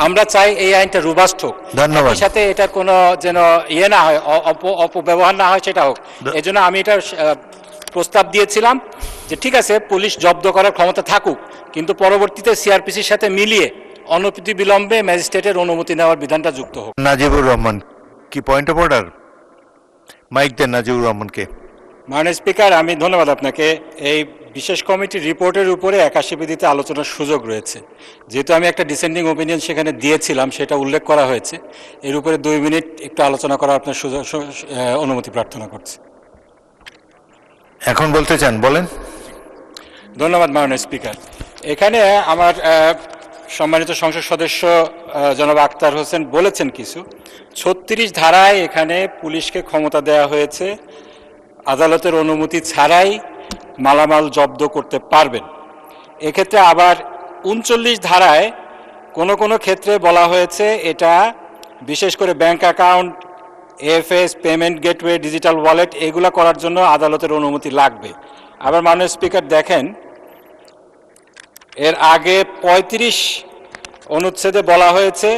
আমরা চাই এই আইনটা রোবাস্ট হোক, ধন্যবাদ। এর সাথে এটার কোনো যেন না হয়, অপব্যবহার না হয় সেটা হোক। এই জন্য আমি এটা প্রস্তাব দিয়েছিলাম যে ঠিক আছে, পুলিশ জব্দ করার ক্ষমতা থাকুক, কিন্তু পরবর্তীতে সিআরপিসির সাথে মিলিয়ে অনতিবিলম্বে ম্যাজিস্ট্রেটের অনুমতি নেওয়ার বিধানটা যুক্ত হোক। নাজিবুর রহমান, কি পয়েন্ট অফ অর্ডার? মাইক দেন নাজিবুর রহমানকে। মাননীয় স্পিকার, আমি ধন্যবাদ আপনাকে। এই বিশেষ কমিটির রিপোর্টের উপরে 81 বিধিতে আলোচনার সুযোগ রয়েছে। যেহেতু আমি একটা ডিসেন্ডিং ওপিনিয়ন সেখানে দিয়েছিলাম, সেটা উল্লেখ করা হয়েছে। এর উপরে 2 মিনিট একটু আলোচনা করার আপনার অনুমতি প্রার্থনা করছি। এখন বলতে চান, বলেন। ধন্যবাদ মাননীয় স্পিকার। এখানে আমার সম্মানিত সংসদ সদস্য জনাব আক্তার হোসেন বলেছেন কিছু। 36 ধারায় এখানে পুলিশকে ক্ষমতা দেওয়া হয়েছে আদালতের অনুমতি ছাড়াই মালামাল জব্দ করতে পারবেন। এক্ষেত্রে আবার 39 ধারায় কোনো ক্ষেত্রে বলা হয়েছে এটা বিশেষ করে bank account, FS, payment gateway, digital wallet এগুলো করার জন্য আদালতের অনুমতি লাগবে। আবার মাননীয় স্পিকার দেখেন, এর আগে 35 অনুচ্ছেদে বলা হয়েছে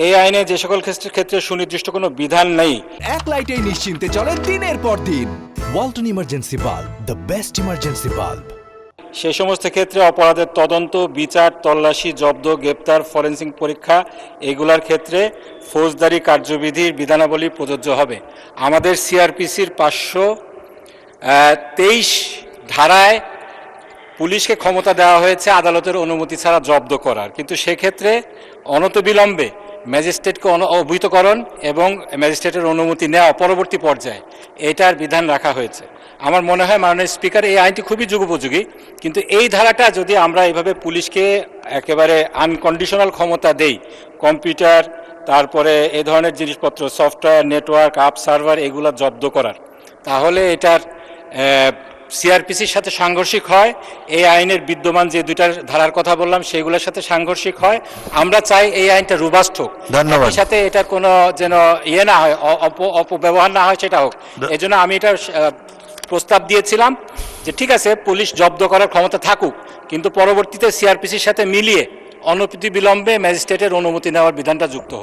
এই আইনে যে সকল ক্ষেত্রে সুনির্দিষ্ট কোনো বিধান নেই। এক লাইটেই নিশ্চিন্তে চলে দিনের পর দিন। Walton emergency bulb, the best emergency bulb. সে সমস্ত ক্ষেত্রে অপরাধের তদন্ত, বিচার, তল্লাশি, জব্দ, গ্রেপ্তার, ফরেনসিক পরীক্ষা এগুলার ক্ষেত্রে ফৌজদারি কার্যবিধির বিধানাবলী প্রযোজ্য হবে। আমাদের সিআরপিসির 523 ধারায় পুলিশকে ক্ষমতা দেওয়া হয়েছে আদালতের অনুমতি ছাড়া জব্দ করার, কিন্তু সেক্ষেত্রে অনতিবিলম্বে ম্যাজিস্ট্রেটকে অবহিতকরণ এবং ম্যাজিস্ট্রেটের অনুমতি নেওয়া পরবর্তী পর্যায়ে এটার বিধান রাখা হয়েছে। আমার মনে হয় মাননীয় স্পিকার, এই আইনটি খুবই যুগোপযোগী, কিন্তু এই ধারাটা যদি আমরা এইভাবে পুলিশকে একেবারে আনকন্ডিশনাল ক্ষমতা দেই, কম্পিউটার, তারপরে এ ধরনের জিনিসপত্র, সফটওয়্যার, নেটওয়ার্ক, অ্যাপ সার্ভার এগুলো জব্দ করার, তাহলে এটার সিআরপিসির সাথে সাংঘর্ষিক হয়। এই আইনের বিদ্যমান যে 2টা ধারার কথা বললাম সেগুলোর সাথে সাংঘর্ষিক হয়। আমরা চাই এই আইনটা রোবাস্ট হোক, ধন্যবাদ। এর সাথে এটার কোনো যেন না হয়, অপব্যবহার না হয় সেটা হোক। এই জন্য আমি এটা প্রস্তাব দিয়েছিলাম যে ঠিক আছে, পুলিশ জব্দ করার ক্ষমতা থাকুক, কিন্তু পরবর্তীতে সিআরপিসির সাথে মিলিয়ে অনতিবিলম্বে ম্যাজিস্ট্রেটের অনুমতি নেওয়ার বিধানটা যুক্ত হোক।